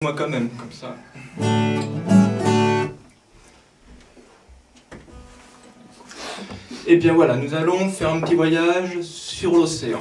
Moi quand même, comme ça. Et bien voilà, nous allons faire un petit voyage sur l'océan.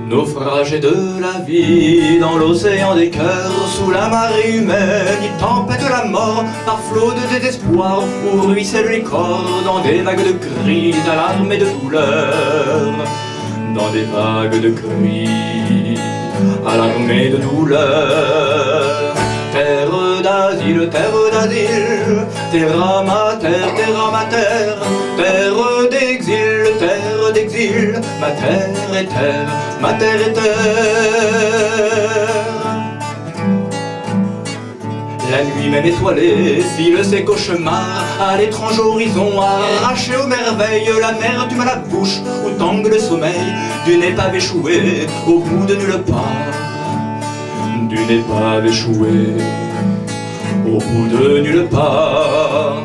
Naufragé de la vie dans l'océan des cœurs, sous la marée humaine, il tempête la mort par flot de désespoir, où ruissellent les corps dans des vagues de cris, d'alarme et de douleur. Dans des vagues de cris, alarme et de douleur. Terre d'asile, terra mater, terre d'exil, ma terre est terre, ma terre est terre. La nuit même étoilée file ses cauchemars à l'étrange horizon, arraché aux merveilles, la mer du mal à la bouche, où tangue le sommeil d'une épave échouée au bout de nulle part. D'une épave échouée au bout de nulle part.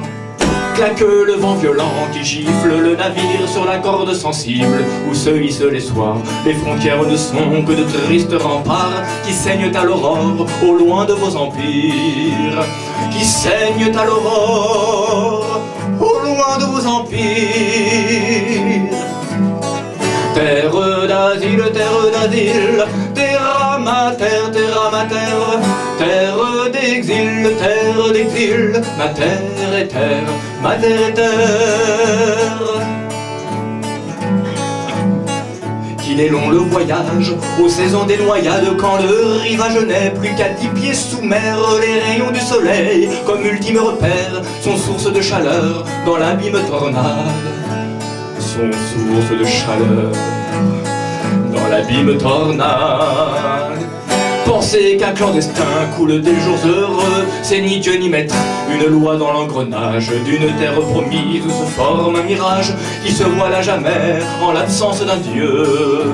Claque le vent violent qui gifle le navire sur la corde sensible où se hissent les soirs. Les frontières ne sont que de tristes remparts qui saignent à l'aurore au loin de vos empires. Qui saignent à l'aurore au loin de vos empires. Terre d'asile, terra mater, terre d'exil, ma terre est terre, ma terre est terre. Qu'il est long le voyage, aux saisons des noyades, quand le rivage n'est plus qu'à 10 pieds sous mer. Les rayons du soleil, comme ultime repère, sont source de chaleur dans l'abîme tornade. Sont source de chaleur dans l'abîme tornade. Pensez qu'un clandestin coule des jours heureux, c'est ni Dieu ni maître, une loi dans l'engrenage d'une terre promise où se forme un mirage qui se voile à jamais en l'absence d'un Dieu.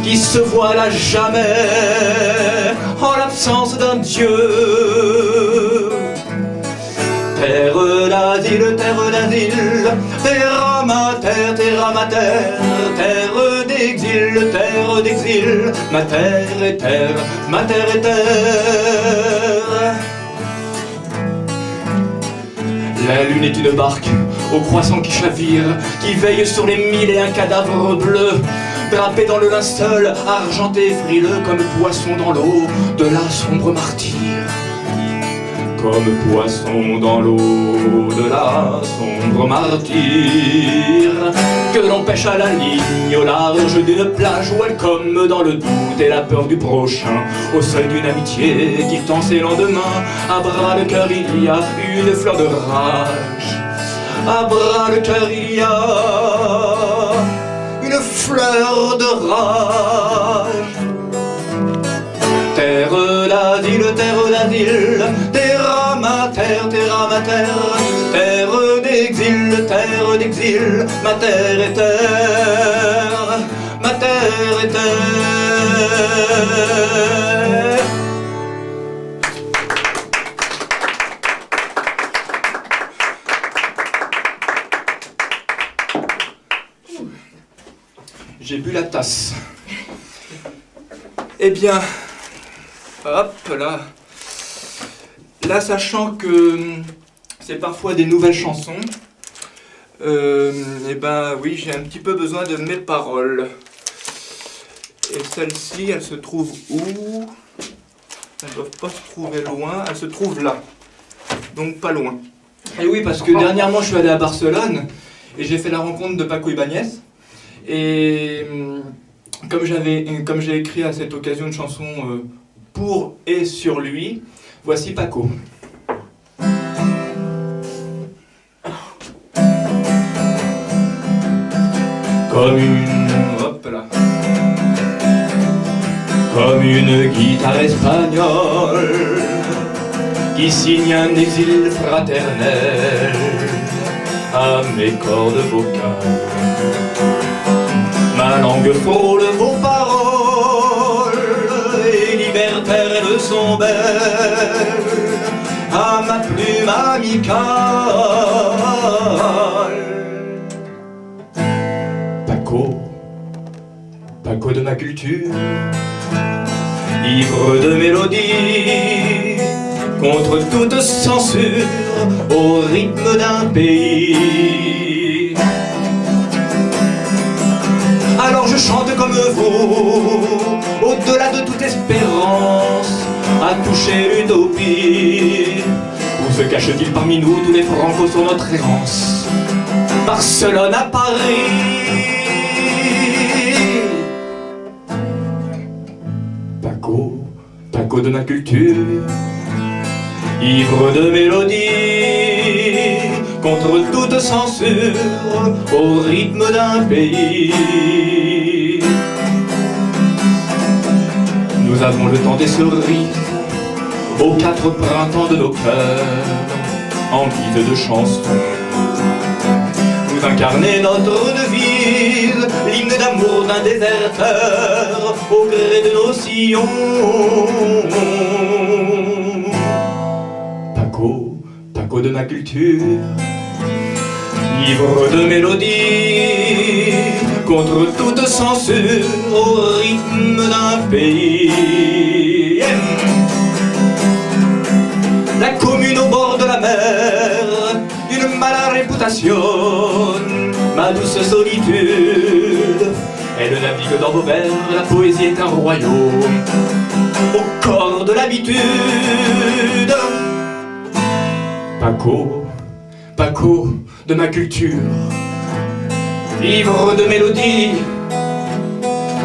Qui se voile à jamais en l'absence d'un Dieu. Terre d'asile, terra mater, terre d'exil, ma terre est terre, ma terre est terre. La lune est une barque au croissant qui chavire, qui veille sur les 1001 cadavres bleus, drapé dans le linceul, argenté et frileux comme poisson dans l'eau de la sombre martyre. Comme poisson dans l'eau de la sombre martyre, que l'on pêche à la ligne au large d'une plage, welcome dans le doute et la peur du prochain, au seuil d'une amitié qui tend ses lendemains. À bras le cœur il y a une fleur de rage, à bras le cœur il y a une fleur de rage. Terre d'asile, terra mater, terre d'exil, ma terre est terre, ma terre est terre. J'ai bu la tasse. Eh bien, hop là. Là, sachant que c'est parfois des nouvelles chansons, eh ben oui, j'ai un petit peu besoin de mes paroles. Et celle-ci, elle se trouve où? Elles ne doivent pas se trouver loin, elle se trouve là. Donc pas loin. Et oui, parce que dernièrement, je suis allé à Barcelone et j'ai fait la rencontre de Paco Ibáñez. Et comme j'ai écrit à cette occasion une chanson pour et sur lui, voici Paco. Comme une guitare espagnole qui signe un exil fraternel à mes cordes vocales. Ma langue frôle vos paroles et libertaire elles sont belles à ma plume amicale. Paco, Paco de ma culture, ivre de mélodie, contre toute censure, au rythme d'un pays. Alors je chante comme vous, au-delà de toute espérance, à toucher l'utopie. Où se cache-t-il parmi nous tous les francos sur notre errance? Barcelone à Paris. Paco, Paco de ma culture, ivre de mélodie, contre toute censure, au rythme d'un pays. Nous avons le temps des cerises, aux 4 printemps de nos cœurs, en guise de chanson. Vous incarnez notre devise, l'hymne d'amour d'un déserteur, au gré de nos sillons. Paco, Paco de ma culture, ivre de mélodie, contre toute censure, au rythme d'un pays. La commune au bord de la mer, d'une mala réputation, ma douce solitude, elle navigue dans vos vers, la poésie est un royaume, au corps de l'habitude. Paco, Paco de ma culture, ivre de mélodie,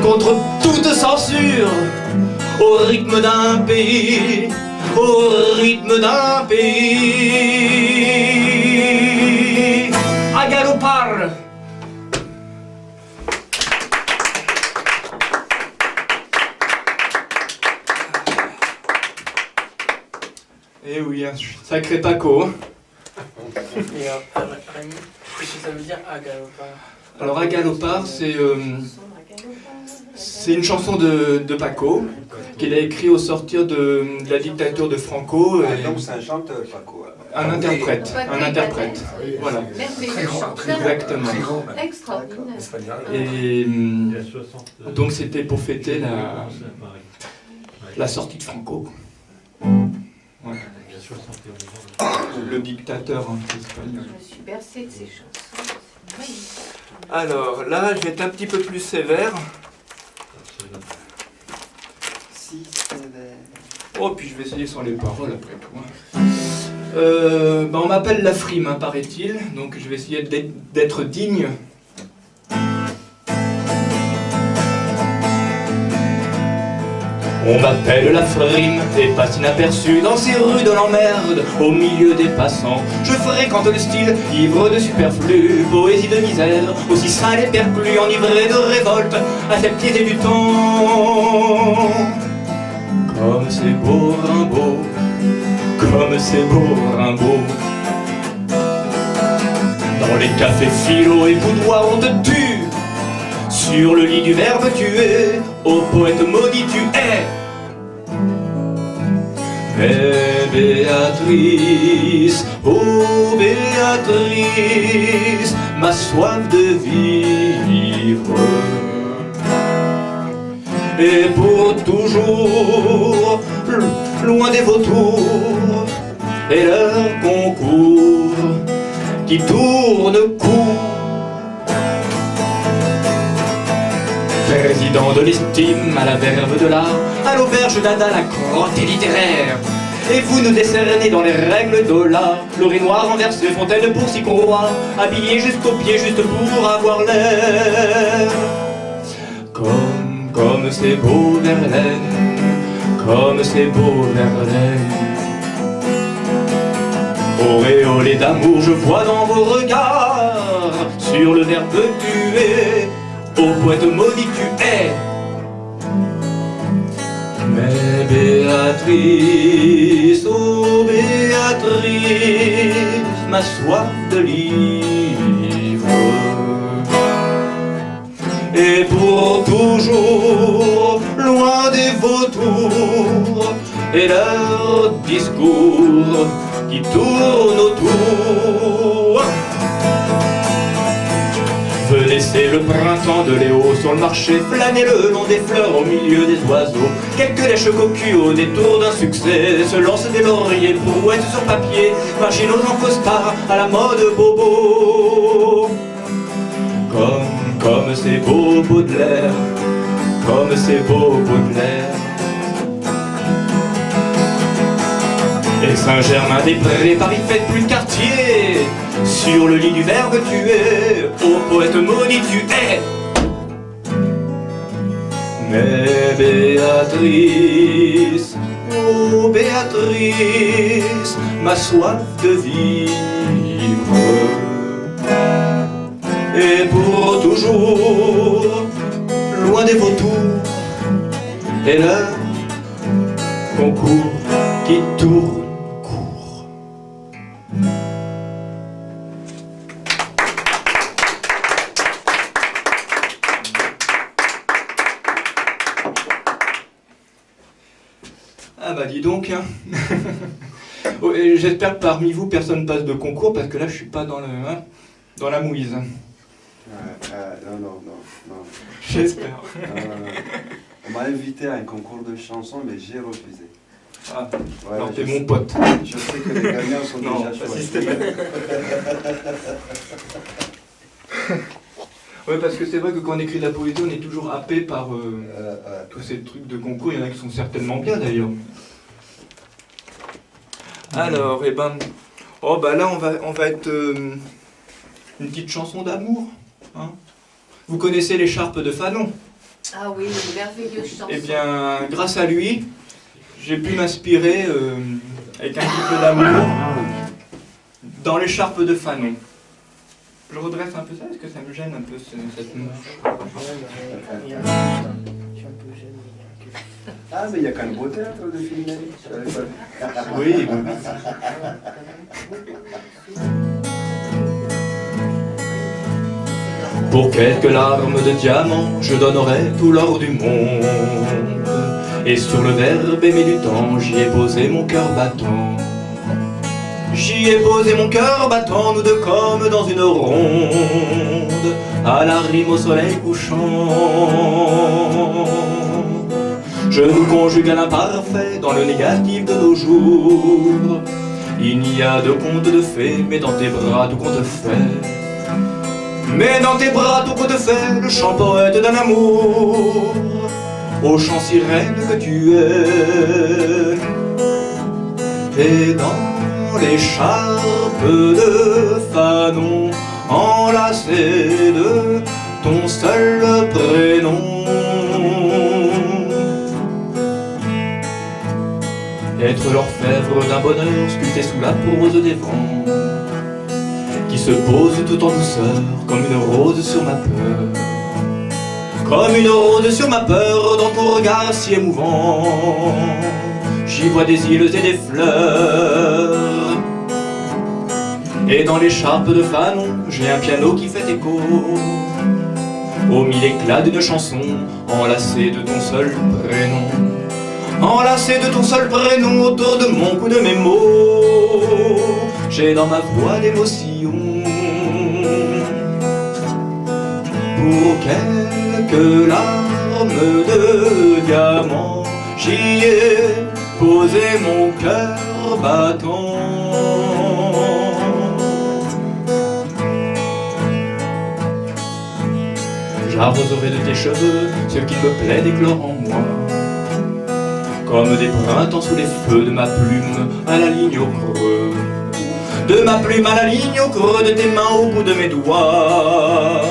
contre toute censure, au rythme d'un pays, au rythme d'un pays. À galopar. Eh oui, un sacré Paco. Et Rémi, qu'est-ce que ça veut dire à galopar? Alors à galopar, c'est une chanson de Paco qu'il a écrit au sortir de la dictature de Franco. Donc c'est un chanteur, Paco. Un interprète, un interprète. Voilà. Exactement. Extraordinaire. Et donc c'était pour fêter la sortie de Franco. Voilà. Le dictateur espagnol. Je suis bercée de ces chansons. C'est magnifique. Alors là, je vais être un petit peu plus sévère. Si sévère. Oh, puis je vais essayer sans les paroles après tout. On m'appelle la frime, hein, paraît-il, donc je vais essayer d'être digne. On m'appelle la frime et passe inaperçu dans ces rues de l'emmerde, au milieu des passants. Je fréquente le style, ivre de superflu, poésie de misère, aussi sale et perclus, enivré de révolte, aseptisé du temps. Comme c'est beau Rimbaud, comme c'est beau Rimbaud. Dans les cafés philo et boudoirs on te tue, sur le lit du verbe tuer, ô poète maudit tu es. Mais Béatrice, ô Béatrice, ma soif de vivre et pour toujours, loin des vautours et leurs concours qui tournent court. Président de l'estime, à la verve de l'art, à l'auberge d'Ada, la crottée littéraire. Et vous nous décernez dans les règles de l'art, l'urinoir renversé, fontaine pour s'y croire, habillé jusqu'aux pieds, juste pour avoir l'air. Comme c'est beau Verlaine, comme c'est beau Verlaine. Auréolé d'amour, je vois dans vos regards, sur le verbe tuer, ô poète maudit tu es. Mais Béatrice, ô Béatrice, ma soif de livre. Et pour toujours, loin des vautours et leurs discours qui tournent autour. Venez, c'est le printemps de Léo, sur le marché, flâner le long des fleurs au milieu des oiseaux. Quelques lèches cocus au détour d'un succès se lancent des lauriers, brouettes sur papier, marginaux en costard à la mode bobo. Comme c'est beau Baudelaire, comme c'est beau Baudelaire. Et Saint-Germain-des-Prés, Paris fête plus de quartier. Sur le lit du verbe tu es, ô poète maudit tu es. Mais Béatrice, oh Béatrice, ma soif de vivre et pour toujours, loin des vautours, et le concours qui tourne. Ah bah dis donc, hein. Oh, j'espère que parmi vous personne passe de concours parce que là je suis pas dans dans la mouise. Non. J'espère. On m'a invité à un concours de chansons mais j'ai refusé. Ah, voilà, alors t'es mon pote. Je sais que les gagnants sont déjà choisis. Ouais, parce que c'est vrai que quand on écrit de la poésie, on est toujours happé par tous ces trucs de concours. Il y en a qui sont certainement bien d'ailleurs. Alors, eh ben, oh bah là on va être une petite chanson d'amour. Hein. Vous connaissez l'écharpe de Fanon? Ah oui, une merveilleuse chanson. Eh bien, grâce à lui, j'ai pu m'inspirer avec un petit peu d'amour dans l'écharpe de Fanon. Je redresse un peu ça, est-ce que ça me gêne un peu cette mouche? Ah, mais il y a qu'un beau théâtre de Filmeri. Oui. Pour quelques larmes de diamant, je donnerais tout l'or du monde. Et sur le verbe aimer du temps, j'y ai posé mon cœur battant. J'y ai posé mon cœur battant, nous deux comme dans une ronde, à la rime au soleil couchant. Je nous conjugue à l'imparfait dans le négatif de nos jours. Il n'y a de conte de fées, mais dans tes bras tout compte fait. Mais dans tes bras tout compte fait, le chant poète d'un amour, au chant sirène que tu es. Et dans l'écharpe de Fanon, enlacée de ton seul prénom. Être l'orfèvre d'un bonheur sculpté sous la pose des vents, qui se pose tout en douceur comme une rose sur ma peur. Comme une rose sur ma peur dans ton regard si émouvant. J'y vois des îles et des fleurs. Et dans l'écharpe de Fanon, j'ai un piano qui fait écho aux mille éclats d'une chanson, enlacée de ton seul prénom. Enlacée de ton seul prénom autour de mon cou de mes mots. J'ai dans ma voix l'émotion. Pour quelques larmes de diamant, j'y ai posé mon cœur battant. J'arroserai de tes cheveux ce qu'il me plaît d'éclore en moi, comme des printemps sous les feux de ma plume à la ligne au creux. De ma plume à la ligne au creux de tes mains au bout de mes doigts,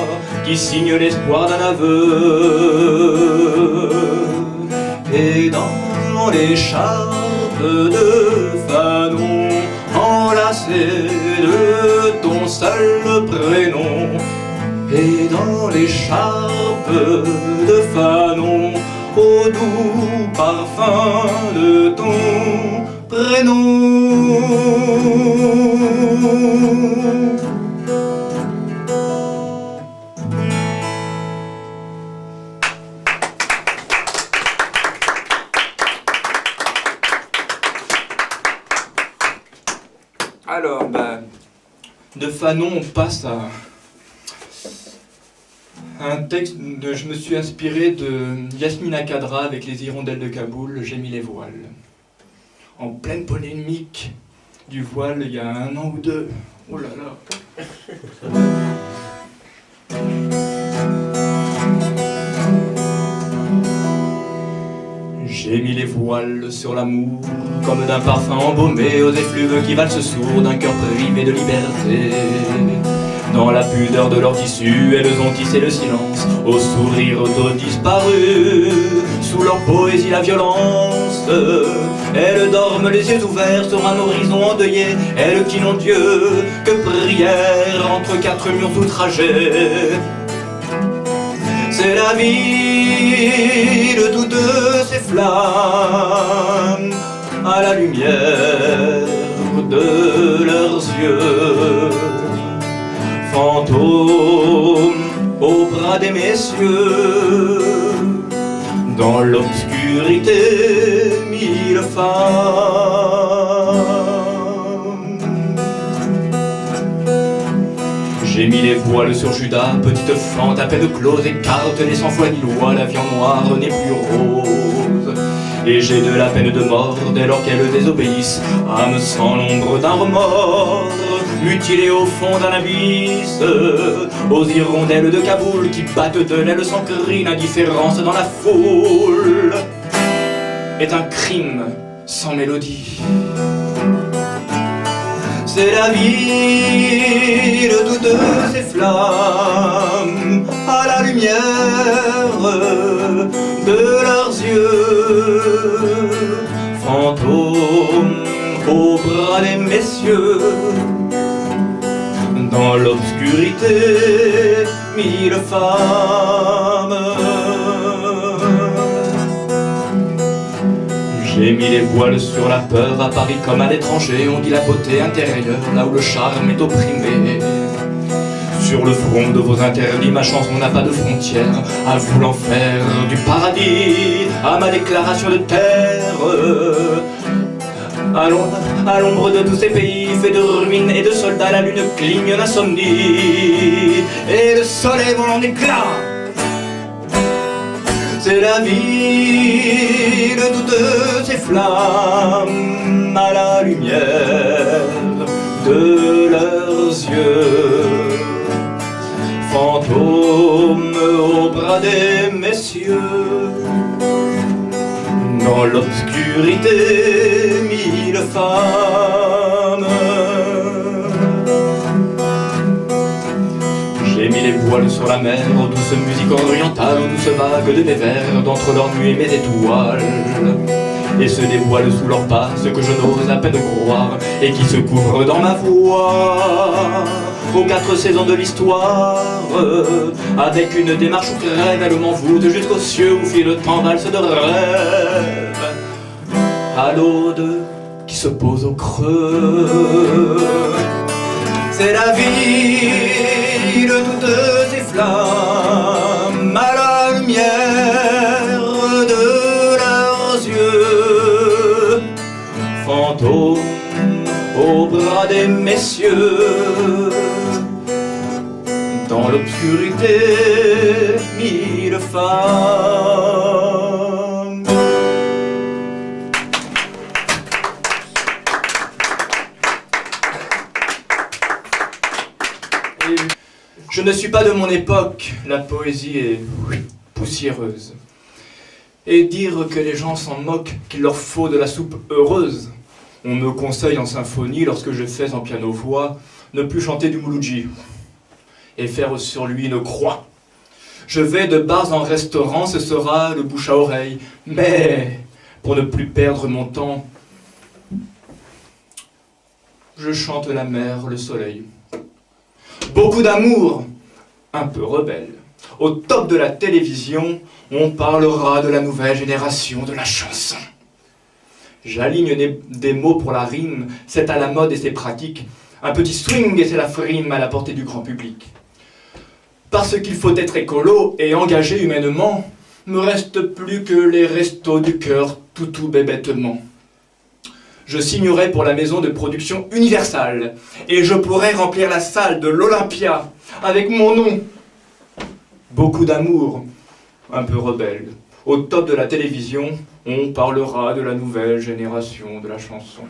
qui signent l'espoir d'un aveu. Et dans l'écharpe de Fanon, enlacée de ton seul prénom. Et dans l'écharpe de Fanon, au doux parfum de ton prénom. Alors, de Fanon, on passe à... Je me suis inspiré de Yasmina Khadra avec les hirondelles de Kaboul, J'ai mis les voiles. En pleine polémique du voile il y a 1 an ou 2. Oh là là. J'ai mis les voiles sur l'amour, comme d'un parfum embaumé aux effluves qui valsent sourds d'un cœur privé de liberté. Dans la pudeur de leur tissu, elles ont tissé le silence, au sourire tôt disparu. Sous leur poésie la violence, elles dorment les yeux ouverts sur un horizon endeuillé. Elles qui n'ont Dieu que prière entre 4 murs outragés. C'est la vie de toutes ces flammes, à la lumière de leurs yeux. Fantômes au bras des messieurs, dans l'obscurité 1000 femmes. J'ai mis les voiles sur Judas, petite fente à peine close, écartelée sans foi ni loi, la vie en noir n'est plus rose. Et j'ai de la peine de mort dès lors qu'elles désobéissent, âme sans l'ombre d'un remords, mutilée au fond d'un abysse, aux hirondelles de Kaboul qui battent de l'aile sans cri. L'indifférence dans la foule est un crime sans mélodie. C'est la vie de toutes ces flammes, à la lumière de leurs yeux. Fantômes au bras des messieurs, dans l'obscurité 1000 femmes. J'ai mis les voiles sur la peur, à Paris comme à l'étranger. On dit la beauté intérieure, là où le charme est opprimé. Sur le front de vos interdits, ma chanson n'a pas de frontières. À vous l'enfer du paradis, à ma déclaration de terre. À l'ombre de tous ces pays, fait de ruines et de soldats, la lune cligne d'insomnie, et le soleil vole en éclats. C'est la vie de toutes ces flammes, à la lumière de leurs yeux. Fantômes au bras des messieurs, dans l'obscurité 1000 femmes. J'ai mis les voiles sur la mer, aux douces musiques orientales, aux douces vagues de mes vers, d'entre leurs nuées mes étoiles. Et se dévoile sous leurs pas ce que je n'ose à peine croire, et qui se couvre dans ma voix, aux 4 saisons de l'histoire. Avec une démarche où crève, elle m'envoûte jusqu'aux cieux, où file le temps valse de rêve. À l'aude qui se pose au creux, c'est la vie de toutes ces flammes, à la lumière de leurs yeux. Fantômes au bras des messieurs, dans l'obscurité 1000 femmes. Je ne suis pas de mon époque, la poésie est poussiéreuse. Et dire que les gens s'en moquent, qu'il leur faut de la soupe heureuse. On me conseille en symphonie, lorsque je fais en piano-voix, ne plus chanter du Mouloudji et faire sur lui une croix. Je vais de bars en restaurant, ce sera le bouche à oreille. Mais, pour ne plus perdre mon temps, je chante la mer, le soleil. Beaucoup d'amour, un peu rebelle. Au top de la télévision, on parlera de la nouvelle génération de la chanson. J'aligne des mots pour la rime, c'est à la mode et c'est pratique. Un petit swing et c'est la frime à la portée du grand public. Parce qu'il faut être écolo et engagé humainement, me reste plus que les restos du cœur tout bébêtement. Je signerai pour la maison de production Universal et je pourrai remplir la salle de l'Olympia avec mon nom beaucoup d'amour, un peu rebelle. Au top de la télévision, on parlera de la nouvelle génération de la chanson.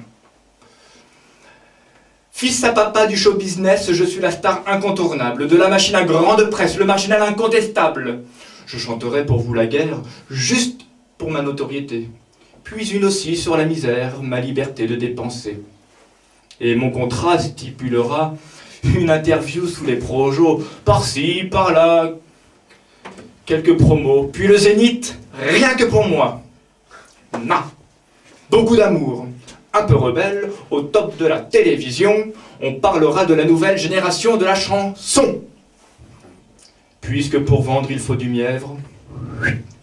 Fils à papa du show business, je suis la star incontournable, de la machine à grande presse, le marginal incontestable. Je chanterai pour vous la guerre, juste pour ma notoriété. Puis une aussi sur la misère, ma liberté de dépenser. Et mon contrat stipulera une interview sous les projos, par-ci, par-là, quelques promos, puis le zénith, rien que pour moi. Non. Beaucoup d'amour, un peu rebelle, au top de la télévision, on parlera de la nouvelle génération de la chanson. Puisque pour vendre il faut du mièvre,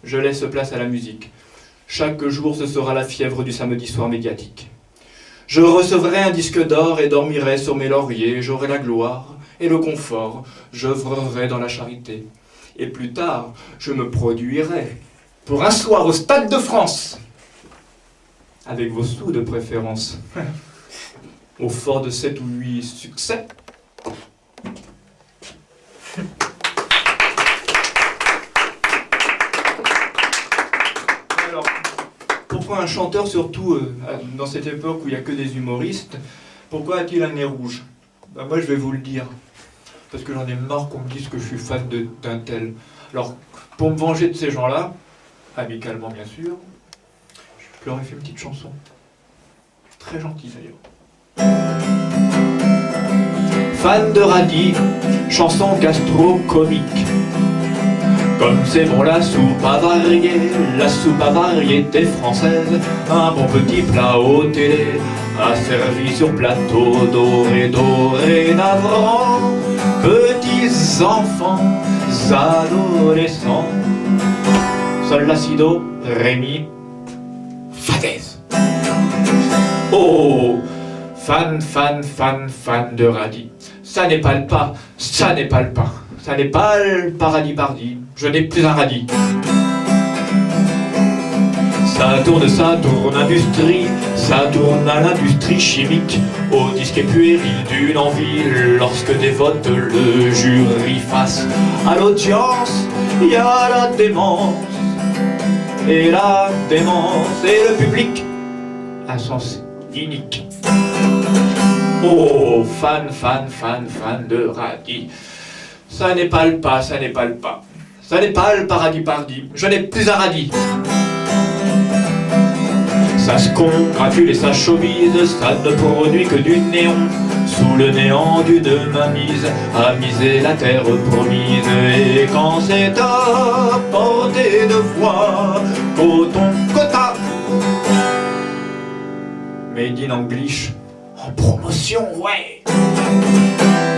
je laisse place à la musique. Chaque jour ce sera la fièvre du samedi soir médiatique. Je recevrai un disque d'or et dormirai sur mes lauriers, j'aurai la gloire et le confort, j'œuvrerai dans la charité. Et plus tard, je me produirai pour un soir au Stade de France, avec vos sous de préférence, au fort de 7 ou 8 succès. Alors, pourquoi un chanteur, surtout dans cette époque où il n'y a que des humoristes, pourquoi a-t-il un nez rouge? Ben moi je vais vous le dire, parce que j'en ai marre qu'on me dise que je suis fan d'un tel. Alors, pour me venger de ces gens-là, amicalement bien sûr, je leur ai fait une petite chanson. Très gentille d'ailleurs. Fan de radis, chanson gastro-comique. Comme c'est bon la soupe à variété française, un bon petit plat au télé, asservi sur plateau doré, navrant, petits enfants, adolescents, sol la si do, ré mi, fa dièse. Oh, fan de radis, ça n'est pas le pas, ça n'est pas le pas. Ça n'est pas le paradis pardi, je n'ai plus un radis. Ça tourne industrie, ça tourne à l'industrie chimique, au disque puéril d'une envie, lorsque dévote le jury face à l'audience, il y a la démence, et le public à sens unique. Oh, fan de radis. Ça n'est pas le pas, ça n'est pas le pas. Ça n'est pas le paradis pardi, je n'ai plus un radis. Ça se congratule et ça chauvise, ça ne produit que du néon. Sous le néant d'une mainmise, à miser la terre promise. Et quand c'est à portée de voix, coton, quota. Made in English, en promotion, ouais.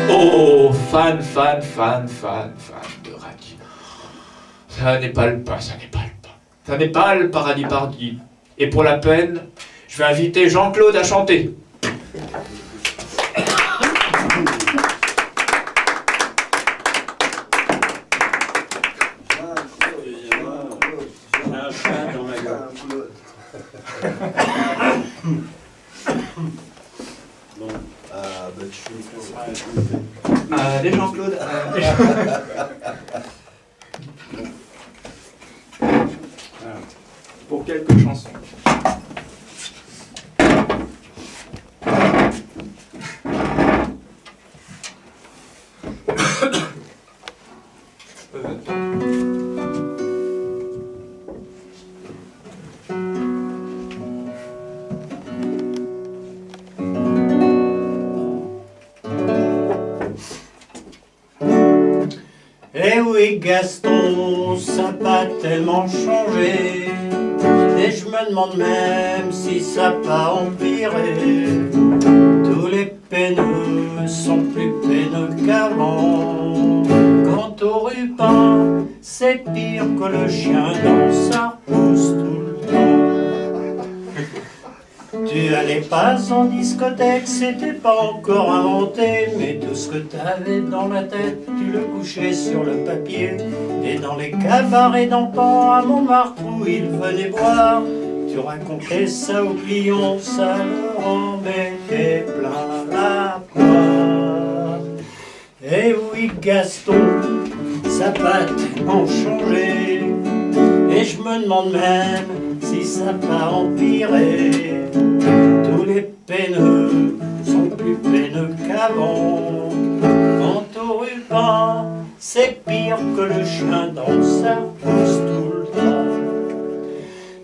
Oh, fan de radis. Ça n'est pas le pas, ça n'est pas le pas. Ça n'est pas le paradis pardi. Et pour la peine, je vais inviter Jean-Claude à chanter. Allez Jean-Claude. Pour quelques chansons. Eh oui Gaston, ça n'a pas tellement changé, et je me demande même si ça n'a pas empiré. Tous les peineux sont plus peineux qu'avant. Quant au rupin, c'est pire que le chien dans sa repousse tout le temps. Tu allais pas en discothèque, c'était pas encore inventé, mais tout ce que t'avais dans la tête, tu le couchais sur le papier. Et dans les cabarets d'antan à Montmartre où ils venaient boire, tu racontais ça aux clients, ça leur en mettait plein la poire. Eh oui Gaston, ça n'a pas tellement changé. Et je me demande même si ça n'a pas empiré. Tous les peineux sont plus peineux qu'avant. Quant au ruban, c'est pire que le chien dans sa pousse tout le temps.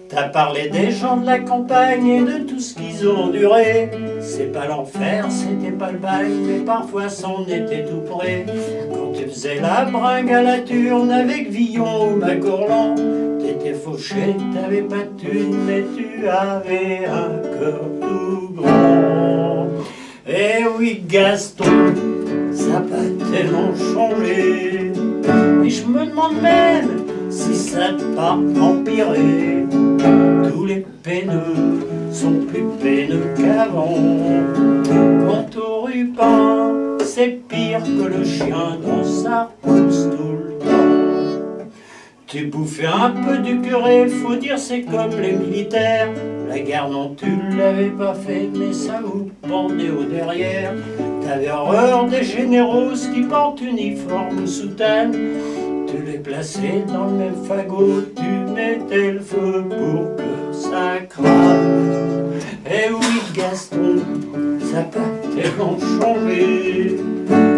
T'as parlé des gens de la campagne et de tout ce qu'ils ont enduré. C'est pas l'enfer, c'était pas le bail, mais parfois c'en était tout près. Quand tu faisais la bringue à la turne avec Villon ou Macourlan, t'étais fauché, t'avais pas de thune, mais tu avais un cœur tout grand. Eh oui Gaston, ça n'a pas tellement changé. Et je me demande même si ça n'a pas empiré. Tous les peineux sont plus peineux qu'avant. Quant au ruban, c'est pire que le chien dans sa pousse tout le temps. Tu bouffais un peu du curé, faut dire c'est comme les militaires. La guerre non, tu l'avais pas fait, mais ça vous pendait au derrière. T'avais horreur des généraux qui portent uniforme ou soutane. Tu les plaçais dans le même fagot, tu mettais le feu pour que ça crame. Eh oui Gaston, ça n'a pas tellement changé.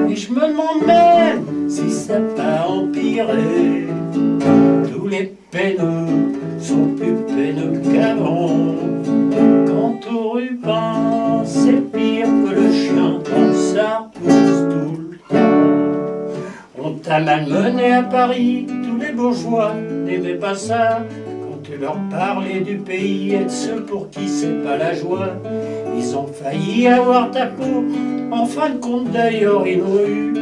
Et je me demande même si ça n'a pas empiré. Tous les peineux sont plus peineux qu'avant. Quant au ruban, c'est pire que le chien dans sa pousse tout le temps. On t'a malmené à Paris, tous les bourgeois n'aimaient pas ça. Quand tu leur parlais du pays et de ceux pour qui c'est pas la joie, ils ont failli avoir ta peau, en fin de compte d'ailleurs ils l'ont eu.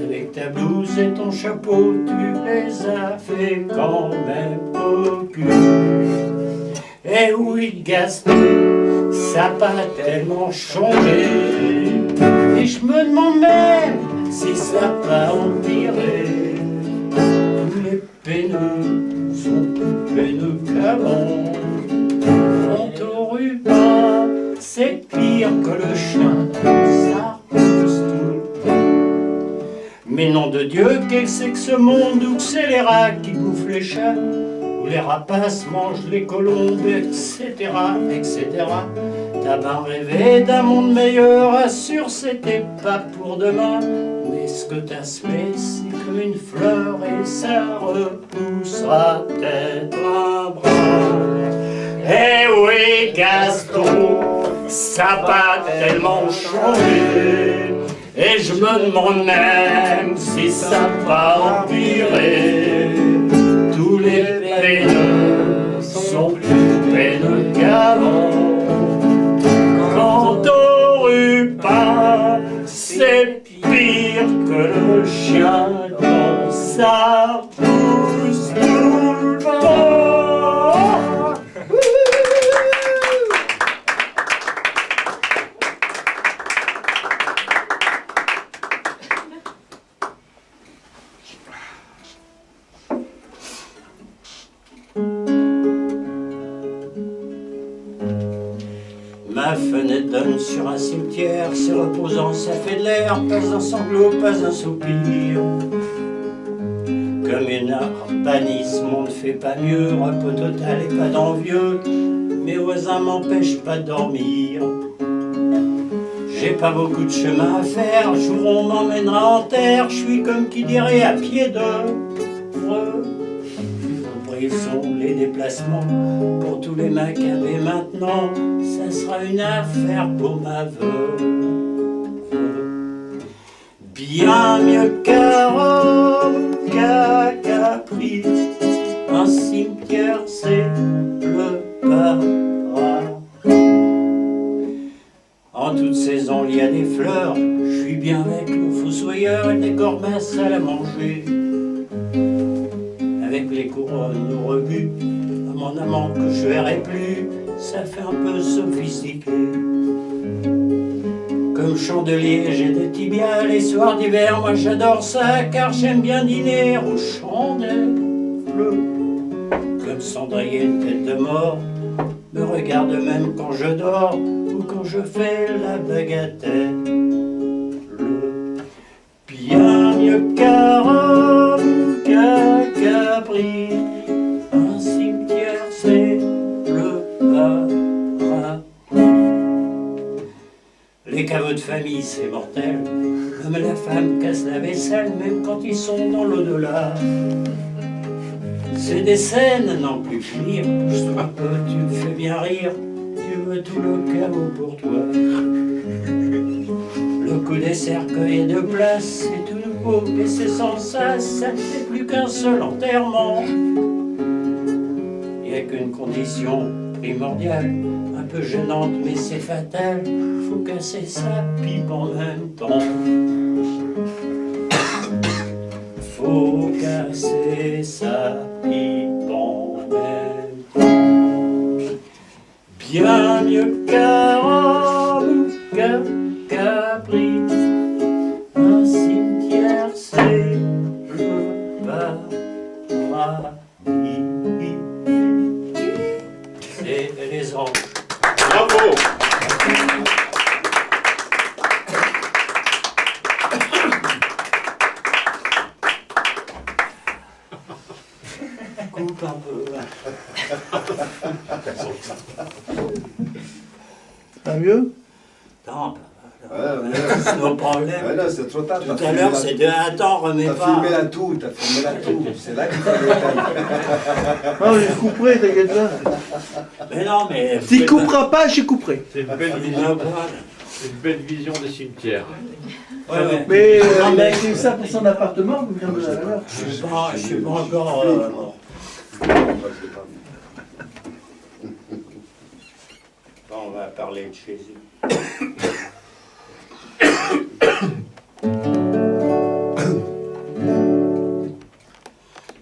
Avec ta blouse et ton chapeau, tu les as fait quand même cocu. Eh oui Gaston, ça n'a pas tellement changé. Et je me demande même si ça n'a pas empiré. Tous les peineux sont plus peineux qu'avant. Quant au ruban, c'est pire que le chien, ça pousse tout le temps. Mais nom de Dieu, qu'est-ce que c'est que ce monde où c'est les rats qui bouffent les chats, où les rapaces mangent les colombes, etc., etc. T'as bien rêvé d'un monde meilleur, assure c'était pas pour demain. Mais ce que t'as semé, c'est comme une fleur et ça repoussera peut-être un brin. Eh oui Gaston, ça n'a pas tellement changé. Et je me demande même si ça n'a pas empiré. Tous les peineux sont plus peineux qu'avant. Quant au ruban, c'est pire que le chien dans sa pousse tout le temps. Ma fenêtre donne sur un cimetière, c'est reposant, ça fait de l'air, pas un sanglot, pas un soupir. Comme une urbanisme, on ne fait pas mieux, repos total et pas d'envieux, mes voisins m'empêchent pas de dormir. J'ai pas beaucoup de chemin à faire, jour on m'emmènera en terre, je suis comme qui dirait à pied d'œuvre. Sont les déplacements pour tous les macabées maintenant, ça sera une affaire pour ma veuve. Bien mieux qu'à Rome, qu'à Capri, un cimetière c'est le paradis. En toute saison il y a des fleurs, je suis bien avec le fossoyeur et des cormasses à la manger. Avec les couronnes au rebut, à mon amant que je verrai plus, ça fait un peu sophistiqué. Comme chandelier, j'ai des tibias les soirs d'hiver, moi j'adore ça, car j'aime bien dîner aux chandelles bleues. Comme cendrier de tête de mort, me regarde même quand je dors, ou quand je fais la bagatelle. Bien mieux qu'à Rome, qu'à vie c'est mortel. L'homme et la femme cassent la vaisselle, même quand ils sont dans l'au-delà. C'est des scènes, n'en plus finir. Tu me fais bien rire, tu veux tout le chaos pour toi. Le coup des cercueils de place, c'est tout nouveau et c'est sans ça ne fait plus qu'un seul enterrement. Il n'y a qu'une condition primordiale, un peu gênante mais c'est fatal, faut casser sa pipe en même temps. Faut casser sa pipe en même temps. Bien mieux qu'un Rome ou qu'un Capri, un cimetière c'est le paradis. C'est les anges. Bravo. Coupe un peu. Pas mieux? Non, Ouais, c'est nos problèmes. ouais, non, c'est trop tard. Tout à l'heure, c'était attends, remets T'as pas. filmé la toux, c'est là qu'il faut le détail. Ah, je couperai, t'inquiète pas. Mais non, mais. Tu couperas pas, j'y couperai. C'est une belle vision des cimetières. Ouais, ouais. Mais il a écrit ça pour son appartement, vous venez de la valeur. Je suis pas encore. Bon, on va parler de Jésus.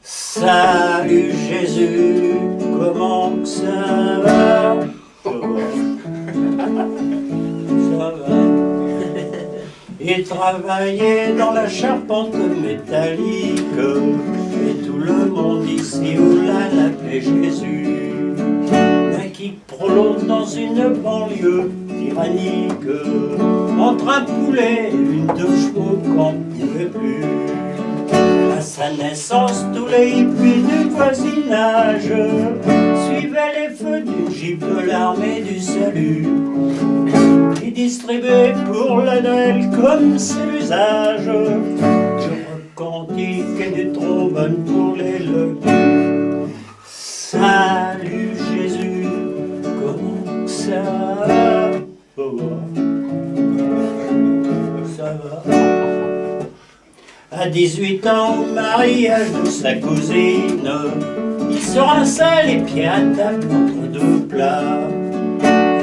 Salut Jésus, comment que ça va? Ça va. Il travaillait dans la charpente métallique, et tout le monde ici ou là l'appelait Jésus. Un qui prolonge dans une banlieue tyrannique, entre un poulet et une deux chevaux qu'on ne pouvait plus. À sa naissance, tous les hippies du voisinage suivaient les feux d'une jeep de l'armée du salut. Ils distribuaient pour la Noël comme c'est l'usage du cantique et du trombone pour les leux. Salut Jésus, comment ça va? Ça va. À 18 ans, au mariage de sa cousine, il se rinça les pieds à table entre deux plats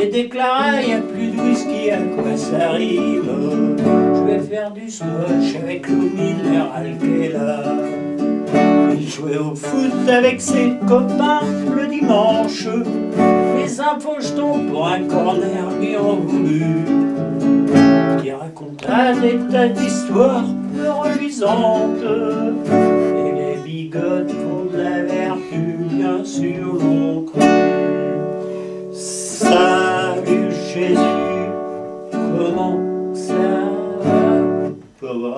et déclara: y a plus de whisky, à quoi ça rime? Je vais faire du scotch avec l'eau minérale qu'elle a. Il jouait au foot avec ses copains le dimanche, mais un faucheton pour un corner lui en voulut, qui raconta des tas d'histoires peu reluisantes, et les bigotes font de la vertu, bien sûr l'ont cru. Salut Jésus, comment ça va? Ça va?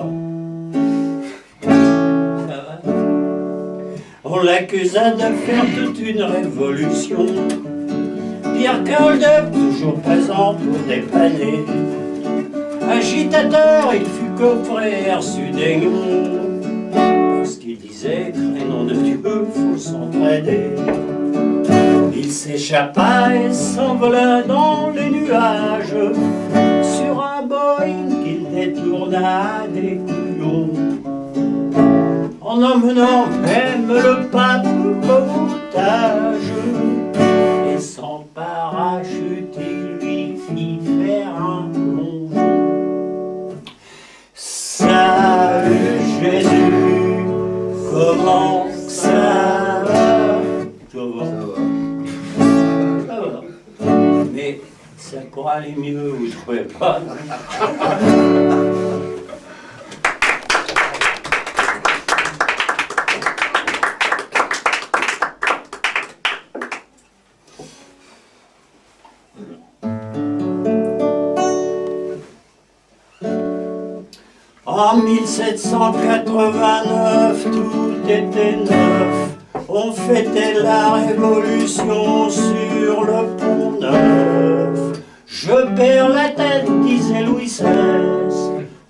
On l'accusa de faire toute une révolution, pire qu'un hold-up, toujours présent pour dépanner. Agitateur, il fut coffré reçu des noms, parce qu'il disait que, nom de Dieu, faut s'entraider. Il s'échappa et s'envola dans les nuages, sur un Boeing qu'il détourna des couillons, en emmenant même le pape au otage. Et sans parachute, il lui fit faire un plongeon. Salut Jésus, comment ça va? Ça va. Ça va. Mais ça pourra aller mieux, vous trouvez pas? En 1789, tout était neuf. On fêtait la révolution sur le pont neuf. Je perds la tête, disait Louis XVI.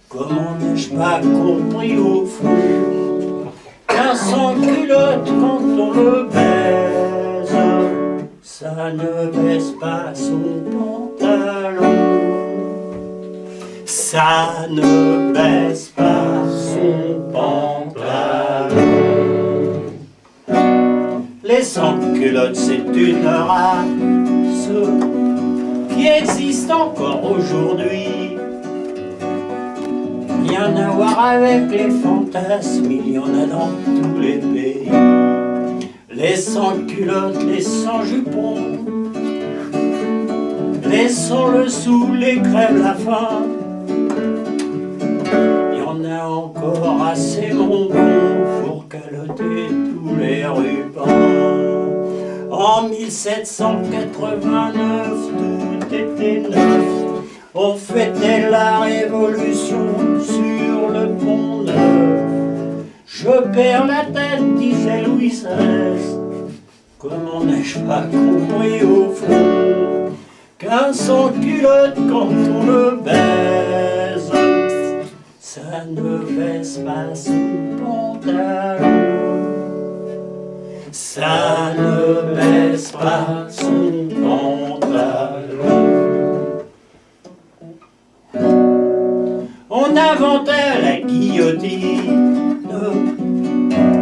Comment n'ai-je pas compris au fond qu'un sans-culotte quand on le baise, ça ne baisse pas son pantalon. Ça ne baisse pas son pantalon. Les sans-culottes, c'est une race qui existe encore aujourd'hui. Rien à voir avec les fantasmes, il y en a dans tous les pays. Les sans-culottes, les sans-jupons, les sans-le-sous, les crèves la faim. Il y en a encore assez, mon bon, pour caloter tous les rubans. En 1789, tout était neuf. On fêtait la révolution sur le pont Neuf. Je perds la tête, disait Louis XVI. Comment n'ai-je pas compris au fond qu'un sans-culotte quand on le baise, ça ne baisse pas son pantalon. Ça ne baisse pas son pantalon. On inventait la guillotine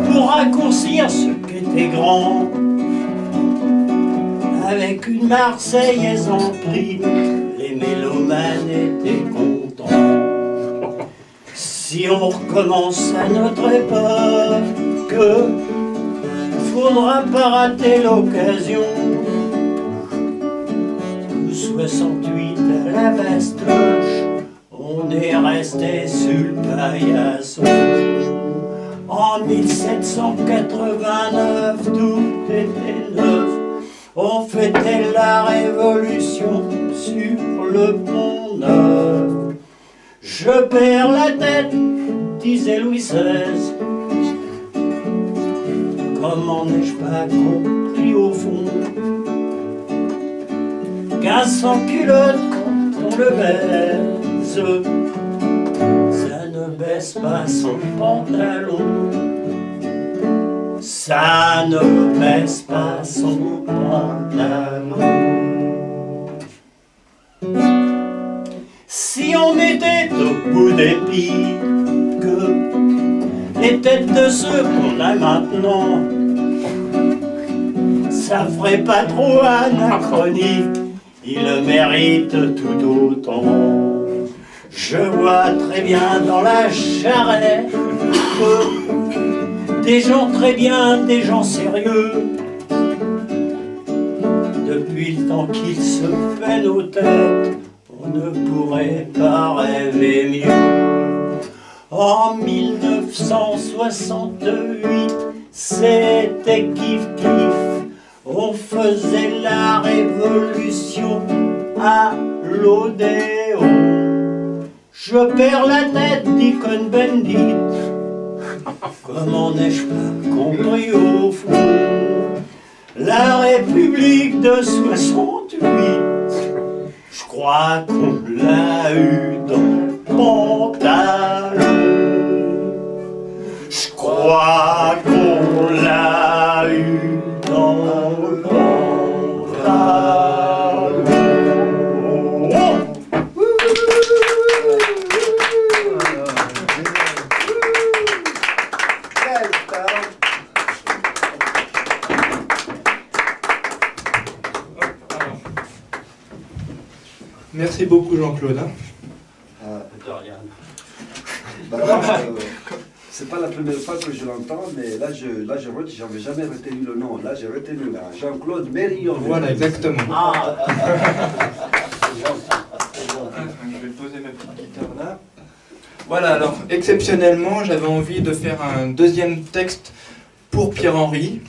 pour raccourcir ce qu'était grand. Avec une Marseillaise en prime, les mélomanes étaient contents. Si on recommence à notre époque, faudra pas rater l'occasion. 68 à la Bastoche, on est resté sur le paillasson. En 1789, tout était neuf. On fêtait la révolution sur le pont Neuf. Je perds la tête, disait Louis XVI. Comment n'ai-je pas compris au fond qu'un sans-culotte quand on le baise, ça ne baisse pas son pantalon. Ça ne baisse pas son pantalon. Si on était au bout des piques, les têtes de ceux qu'on a maintenant, ça ferait pas trop anachronique, ils le méritent tout autant. Je vois très bien dans la charrette des gens très bien, des gens sérieux. Depuis le temps qu'ils se fait nos têtes, on ne pourrait pas rêver mieux. En 1968, c'était kiff-kiff. On faisait la révolution à l'Odéon. Je perds la tête, dit Cohn-Bendit. Comment n'ai-je pas compris au fond la République de 68? Je crois qu'on l'a eu dans le pantalon. Je crois qu'on l'a eu dans le pantalon. Merci beaucoup Jean-Claude. C'est pas la première fois que je l'entends, mais là j'avais jamais retenu le nom. Là j'ai retenu Jean-Claude Mérillon. Voilà, exactement. Ah. Je vais poser ma petite guitare là. Voilà, alors exceptionnellement, j'avais envie de faire un deuxième texte pour Pierre-Henri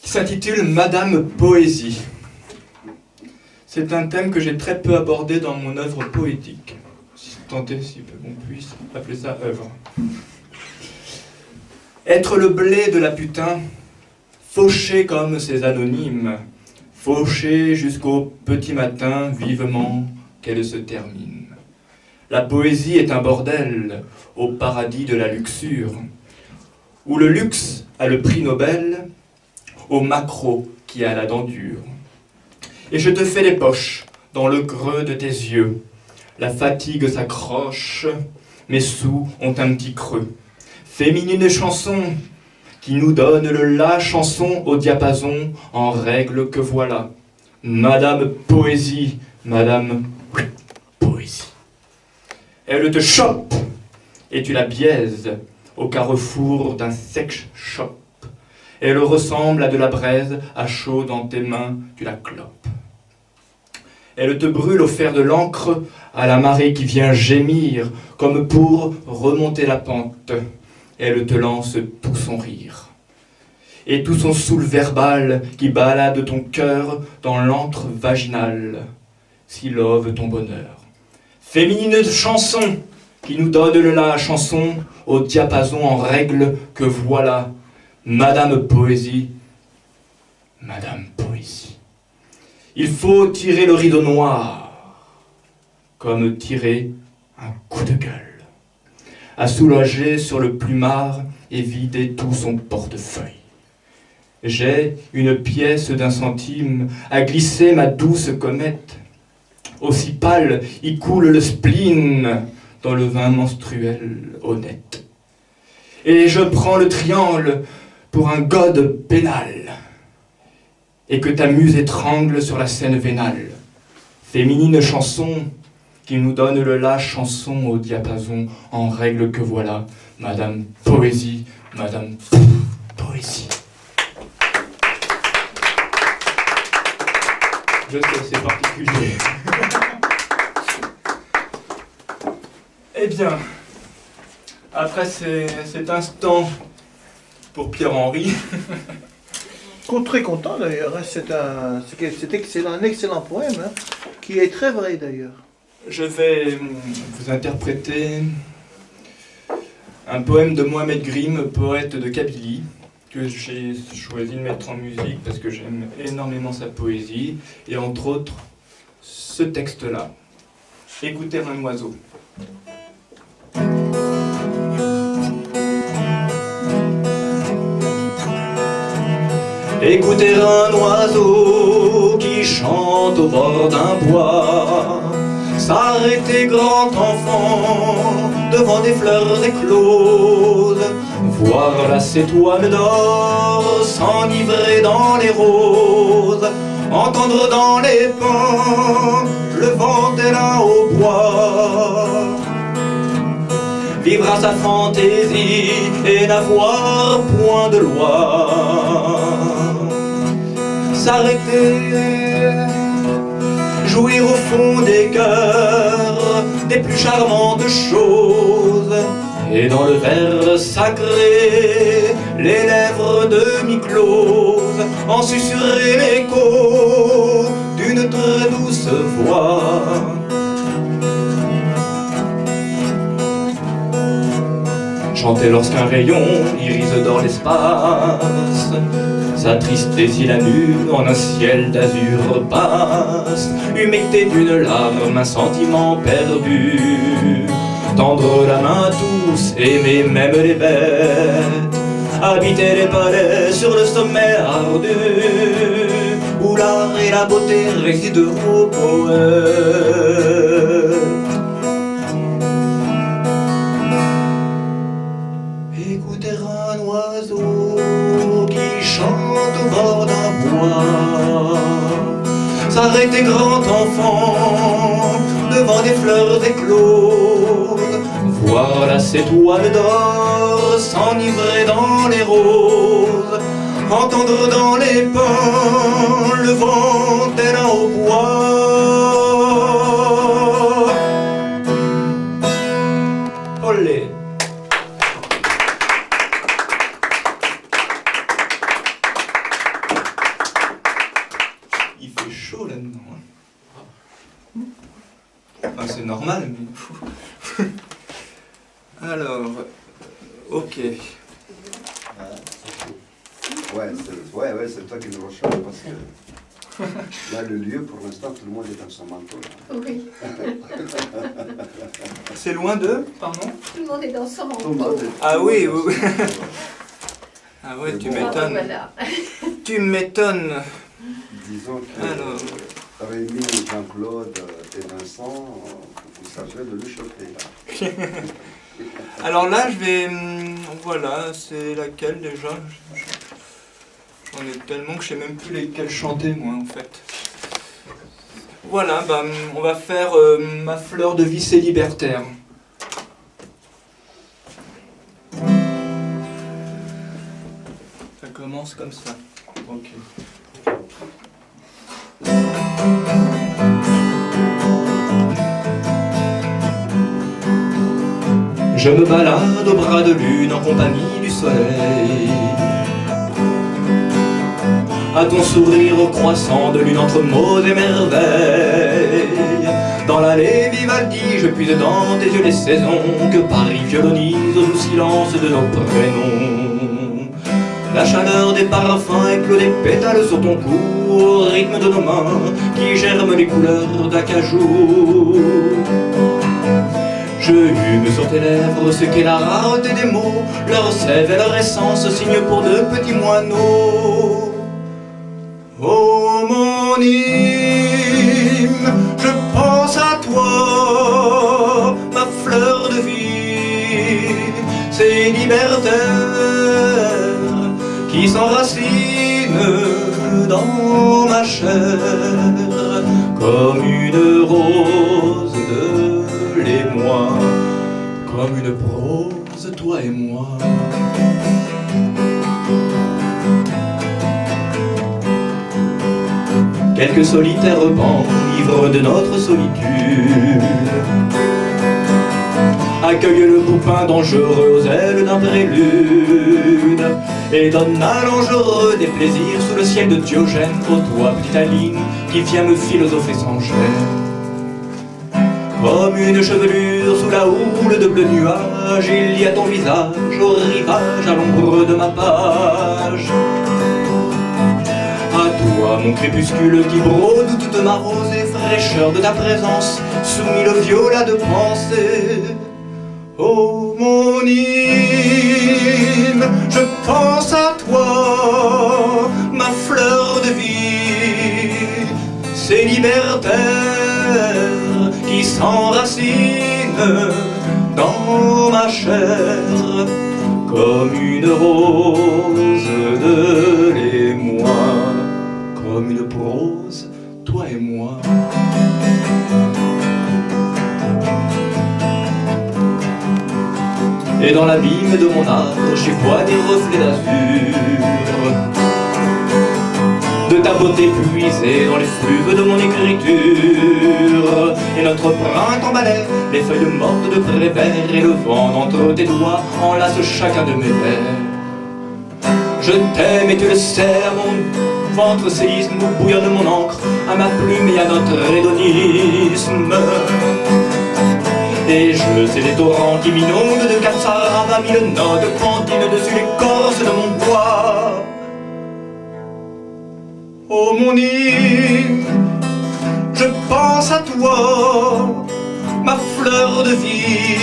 qui s'intitule Madame Poésie. C'est un thème que j'ai très peu abordé dans mon œuvre poétique, si tant est si on puisse appeler ça œuvre. Être le blé de la putain, fauché comme ces anonymes, fauchée jusqu'au petit matin, vivement qu'elle se termine. La poésie est un bordel au paradis de la luxure, où le luxe a le prix Nobel, au maquereau qui a la dent dure. Et je te fais les poches dans le creux de tes yeux. La fatigue s'accroche, mes sous ont un petit creux. Féminine chanson qui nous donne le la, chanson au diapason en règle que voilà. Madame Poésie, Madame Poésie. Elle te chope et tu la biaises au carrefour d'un sex shop. Elle ressemble à de la braise, à chaud dans tes mains, tu la clopes. Elle te brûle au fer de l'encre, à la marée qui vient gémir, comme pour remonter la pente. Elle te lance tout son rire. Et tout son soul verbal qui balade ton cœur dans l'antre vaginal, s'illove ton bonheur. Féminine chanson qui nous donne le la chanson au diapason en règle que voilà. Madame Poésie, Madame Poésie. Il faut tirer le rideau noir, comme tirer un coup de gueule, à soulager sur le plumard et vider tout son portefeuille. J'ai une pièce d'1 centime à glisser ma douce comète. Aussi pâle y coule le spleen dans le vin menstruel honnête. Et je prends le triangle pour un gode pénal, et que ta muse étrangle sur la scène vénale. Féminine chanson qui nous donne le la, chanson au diapason en règle que voilà. Madame Poésie, Madame Poésie. Je sais, c'est particulier. Eh bien, après cet instant pour Pierre-Henri. Très content d'ailleurs, hein. C'est un excellent poème, hein, qui est très vrai d'ailleurs. Je vais vous interpréter un poème de Mohamed Grimm, poète de Kabylie, que j'ai choisi de mettre en musique parce que j'aime énormément sa poésie, et entre autres ce texte-là. Écouter un oiseau. Écouter un oiseau qui chante au bord d'un bois, s'arrêter grand enfant devant des fleurs écloses, voir la cétoine d'or s'enivrer dans les roses, entendre dans les pins le vent des lins au bois, vivre à sa fantaisie et n'avoir point de loi. S'arrêter, jouir au fond des cœurs des plus charmantes choses, et dans le verre sacré les lèvres demi-closes en susurrer l'écho d'une très douce voix. Chanter lorsqu'un rayon irise dans l'espace, s'attrister si la nuit en un ciel d'azur passe, humecter d'une larme un sentiment perdu, tendre la main à tous, aimer même les bêtes, habiter les palais sur le sommet ardu, où l'art et la beauté résident aux poètes. Écouter un oiseau qui chante au bord d'un bois, s'arrêter grand enfant devant des fleurs écloses, voir la cétoine d'or s'enivrer dans les roses, entendre dans les pins le vent des lins au bois. Olé. Il fait chaud là-dedans. Enfin, c'est normal, mais... Alors, ok. Ouais, c'est toi qui nous recherches parce que Là, le lieu, pour l'instant, tout le monde est dans son manteau. Là. Oui, C'est loin d'eux, pardon? tout le monde est dans son Tout le manteau. monde est- Ah oui, oui. Ah ouais, Mais tu bon. m'étonnes. Voilà. Tu m'étonnes. Disons que Alors. Rémi, Jean-Claude et Vincent, vous savez de le choquer. Là. Alors là, je vais... voilà, c'est laquelle déjà? J'en ai tellement que je sais même plus lesquelles chanter, moi, en fait. Voilà, bah, on va faire Ma fleur de vie célibataire. Ça commence comme ça. Ok. Je me balade au bras de lune en compagnie du soleil. À ton sourire croissant de lune entre mots et merveilles. Dans l'allée Vivaldi, je puise dans tes yeux les saisons que Paris violonise au silence de nos prénoms. La chaleur des parfums éclot des pétales sur ton cou au rythme de nos mains qui germent les couleurs d'acajou. Je hume sur tes lèvres ce qu'est la rareté des mots, leur sève et leur essence signe pour de petits moineaux. Oh mon hymne, je pense à toi, ma fleur de vie, ces libertaires qui s'enracinent dans ma chair comme une rose de l'émoi, comme une prose, toi et moi. Quelques solitaires bancs, ivres de notre solitude, accueillent le poupin dangereux aux ailes d'un prélude et donnent à l'engereux des plaisirs sous le ciel de Diogène. Ô toi, petite Aline, qui viens me philosopher sans gêne. Comme une chevelure sous la houle de bleus nuages, il y a ton visage au rivage, à l'ombre de ma page. À toi, mon crépuscule qui brode toute ma rose et fraîcheur de ta présence, soumis le violat de pensée. Oh mon hymne, je pense à toi, ma fleur de vie, ces libertaires qui s'enracinent dans ma chair comme une rose de l'émoi, comme une prose, toi et moi. Et dans l'abîme de mon âme, j'y vois des reflets d'azur, de ta beauté puisée dans les fleuves de mon écriture. Et notre printemps balaie les feuilles mortes de prévert, et le vent d'entre tes doigts enlace chacun de mes vers. Je t'aime et tu le sais, à mon ventre séisme où bouillonne mon encre, à ma plume et à notre hédonisme. Et je sais les torrents qui m'inondent de Karsarab à mille notes cantines dessus l'écorce de mon bois. Oh mon hymne, je pense à toi, ma fleur de vie,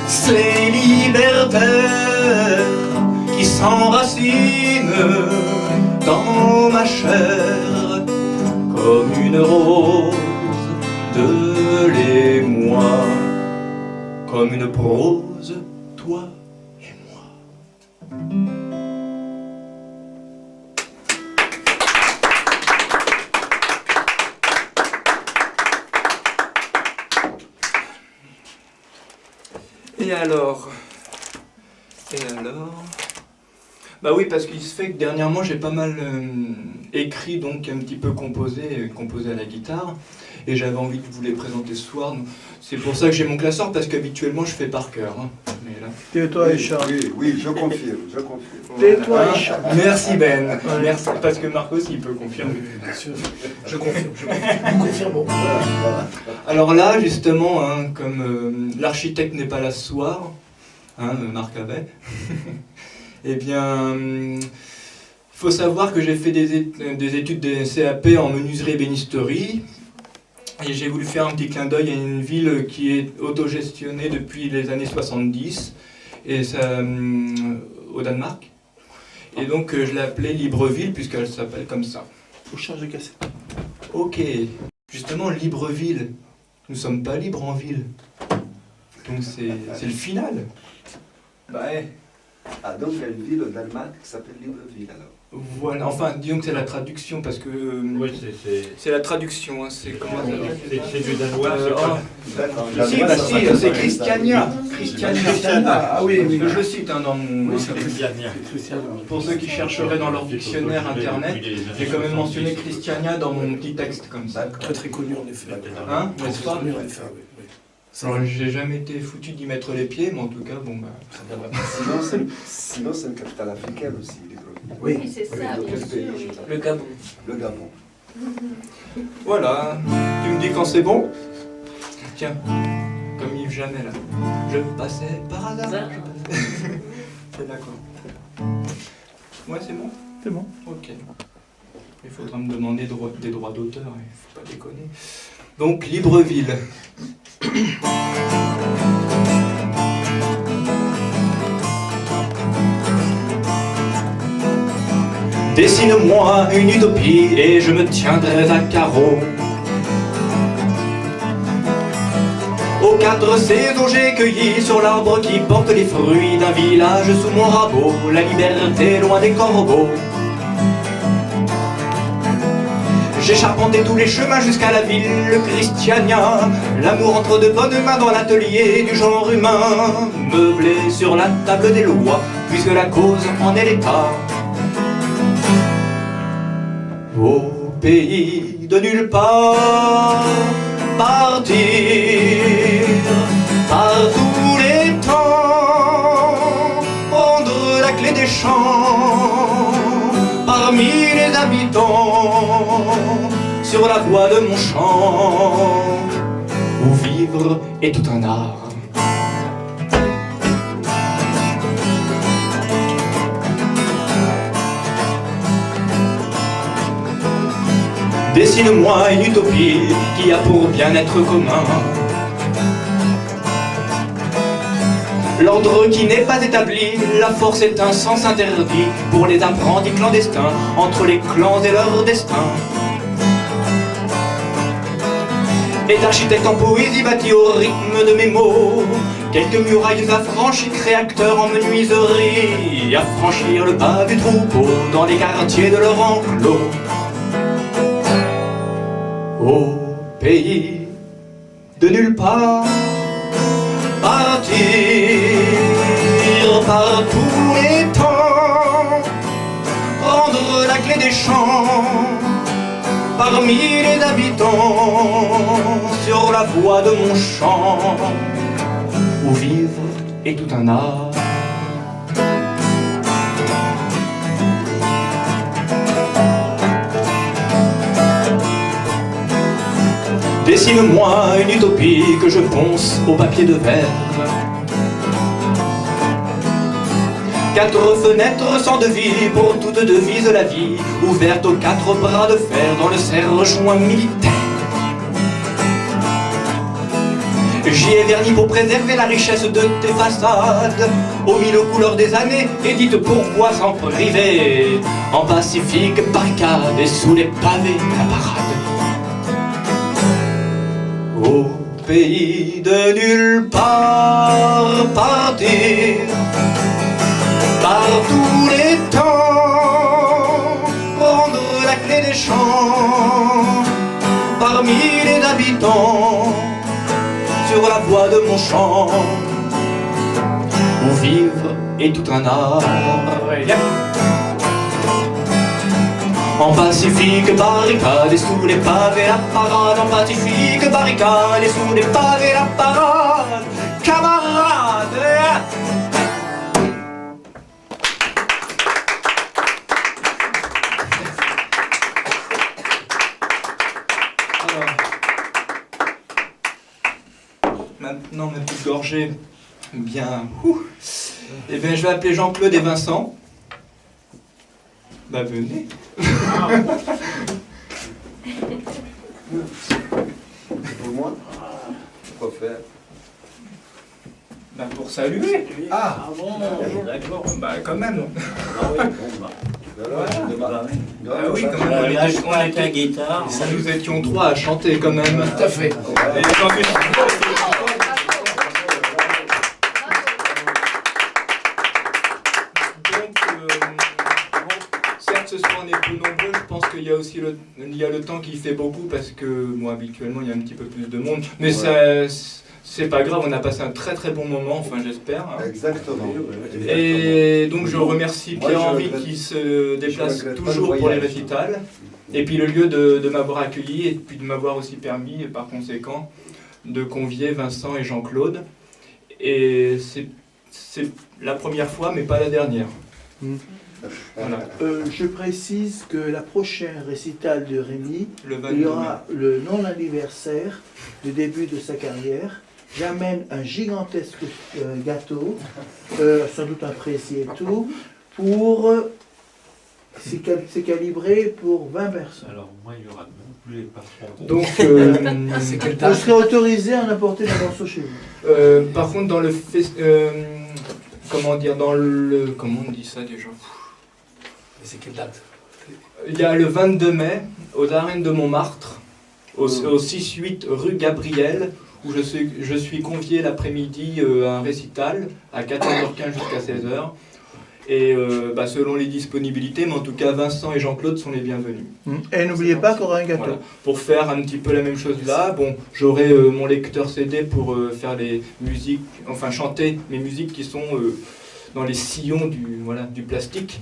ces libertaires qui s'enracinent dans ma chair comme une rose de l'émoi, comme une prose, toi et moi. Et alors? Bah oui, parce qu'il se fait que dernièrement j'ai pas mal écrit, donc un petit peu composé à la guitare, et j'avais envie de vous les présenter ce soir. C'est pour ça que j'ai mon classeur, parce qu'habituellement je fais par cœur. Hein. Mais là... Tais-toi et chante. Oui, oui, je confirme, je confirme. Tais-toi Hein? et chante. Merci Ben, merci, parce que Marcos il peut confirmer. Bien sûr, je confirme, nous confirmons. Alors là, justement, hein, comme l'architecte n'est pas là ce soir, hein, Marc Avet, eh bien, faut savoir que j'ai fait des études de CAP en menuiserie et bénisterie. Et j'ai voulu faire un petit clin d'œil à une ville qui est autogestionnée depuis les années 70, et ça, au Danemark. Et donc je l'ai appelée Libreville, puisqu'elle s'appelle comme ça. Faut changer de cassette. Ok, justement, Libreville. Nous sommes pas libres en ville. Donc c'est le final. Bah ouais. Ah, donc il y a une ville au Danemark qui s'appelle Libreville alors. Voilà, enfin, disons que c'est la traduction, parce que... Oui, c'est la traduction, hein, c'est comment ça c'est du danois. c'est pas- Si, bah si, c'est Christiania. Christiania. Ah oui, oui. Je le cite hein, dans mon... Christiania. Pour ceux qui chercheraient dans leur dictionnaire internet, j'ai quand même mentionné Christiania dans mon petit texte comme ça. Très très connu en effet. Hein, n'est-ce pas? Connu en effet, oui. Alors, j'ai jamais été foutu d'y mettre les pieds, mais en tout cas, bon bah... Sinon, c'est une capitale africaine aussi, Libreville. Oui, c'est ça, Oui, bien quel pays, sûr. je Oui. t'appelle Le Gabon. Le Gabon. Voilà, tu me dis quand c'est bon? Tiens, comme Yves Jamais là. Je passais par hasard. C'est d'accord. Ouais, c'est bon? C'est bon. Ok. Il faudra me demander des droits d'auteur, il faut pas déconner. Donc, Libreville. Dessine-moi une utopie et je me tiendrai à carreau. Aux 4 saisons j'ai cueilli sur l'arbre qui porte les fruits d'un village sous mon rabot, la liberté loin des corbeaux. J'ai charpenté tous les chemins jusqu'à la ville, le Christiania, l'amour entre de bonnes mains dans l'atelier du genre humain, meublé sur la table des lois, puisque la cause en est l'état. Au pays de nulle part, partir par tous les temps, prendre la clé des champs, parmi les habitants, sur la voie de mon champ, où vivre est tout un art. Dessine-moi une utopie qui a pour bien-être commun l'ordre qui n'est pas établi, la force est un sens interdit pour les apprentis clandestins, entre les clans et leur destin. Et d'architecte en poésie bâti au rythme de mes mots, quelques murailles affranchies, réacteurs en menuiserie, à franchir le pas du troupeau dans les quartiers de leur enclos. Au pays de nulle part, partir par tous les temps, prendre la clé des champs, parmi les habitants, sur la voie de mon champ, où vivre est tout un art. Dessine-moi une utopie que je ponce au papier de verre. 4 fenêtres sans devis, pour toute devise la vie, ouverte aux 4 bras de fer dans le serre-joint militaire. J'y ai verni pour préserver la richesse de tes façades, aux 1000 couleurs des années, et dites pourquoi s'en priver, en pacifique barricade et sous les pavés la parade. Au pays de nulle part, partir par tous les temps, prendre la clé des champs, parmi les habitants, sur la voie de mon champ, où vivre est tout un art. En pacifique barricade et sous les pavés la parade, en pacifique barricade et sous les pavés la parade, camarades. Maintenant ma petite gorgée bien. Eh bien je vais appeler Jean-Claude et Vincent. Bah venez. C'est pour moi. Pourquoi faire? Bah pour saluer. Ah, bon, d'accord. Bah quand même. Ah oui, bon, bah. voilà, je démarre. Ah oui, quand même. Lâche pas ta guitare. Nous étions 3 à chanter quand même. Tout à fait. Et en plus, donc, certes, ce soir on est plus nombreux, je pense qu'il y a aussi le temps qui fait beaucoup parce que moi habituellement il y a un petit peu plus de monde, mais Ouais. c'est pas grave, on a passé un très très bon moment, enfin j'espère. Hein. Exactement. Et donc je remercie Moi, Pierre-Henri je regrette- qui se déplace regrette pas toujours le pour les voyage. récitals, et puis le lieu de m'avoir accueilli et puis de m'avoir aussi permis par conséquent de convier Vincent et Jean-Claude. Et c'est la première fois mais pas la dernière. Voilà. Je précise que la prochaine récital de Rémi, Le il 22 y mai. aura le non-anniversaire du début de sa carrière. J'amène un gigantesque gâteau, sans doute un précis et tout, pour... c'est calibré pour 20 personnes. Alors, moi, il y aura non plus les patrons. Donc, C'est quelle Vous date? serez autorisé à en apporter des morceaux chez vous. par contre, dans le comment dire, dans le... Comment on dit ça déjà? C'est quelle date? Il y a le 22 mai, aux arènes de Montmartre, au 6-8 rue Gabriel, où je suis convié l'après-midi à un récital, à 14h15 jusqu'à 16h. Et bah, selon les disponibilités, mais en tout cas Vincent et Jean-Claude sont les bienvenus. Et n'oubliez pas qu'il y aura un gâteau. Voilà. Pour faire un petit peu la même chose là, bon, j'aurai mon lecteur CD pour faire les musiques, enfin chanter mes musiques qui sont dans les sillons du plastique.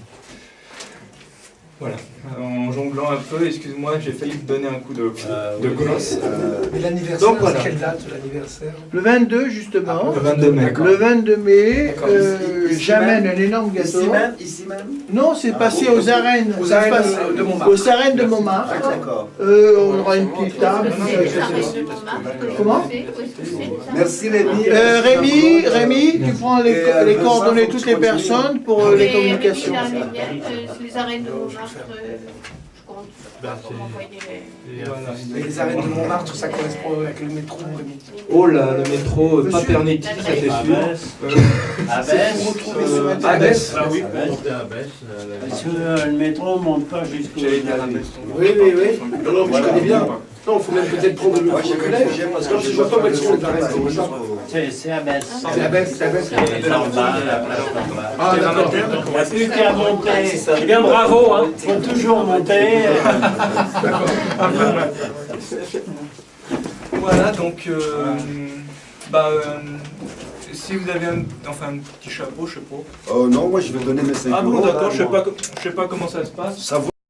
Voilà, en jonglant un peu, excuse-moi, j'ai failli te donner un coup de gosse. Mais l'anniversaire, Donc, voilà. c'est quelle date l'anniversaire? Le 22, justement. Le 22 mai. Le 22 mai, D'accord. Ici j'amène même un énorme gâteau. Ici même. Non, c'est passé aux arènes. Aux Ça se arènes passe de Montmartre. Aux arènes de Montmartre. D'accord. On aura une petite table. Comment Merci Rémi. Rémi, tu prends les Vincent, coordonnées de faut que toutes tu les continues. personnes pour les communications. Les arènes de Montmartre, je compte pour m'envoyer les... Voilà. Et les arènes de Montmartre, ça correspond avec le métro, Rémi. Oh là, le métro Papernetti, ça c'est sûr. Abbesse. Abbesse. Ah oui, pour monter à Besse. Parce que le métro ne monte pas jusqu'au... J'allais dire Abbesse. Oui. Alors, je connais bien. Non, il faut même peut-être prendre le Moi, collège, parce que je vois pas où sont les arènes de Montmartre. C'est Abbesse. C'est la baisse. C'est en bas, la place en bas. Ah, d'accord. Il n'y a plus qu'à monter. Eh bien, bravo, hein. Il faut toujours monter. Voilà, donc, si vous avez un petit chapeau, je sais pas. Oh non, moi je vais donner mes 5 Ah bon, euros. d'accord, là, je sais moi. pas comment ça se passe. Ça vaut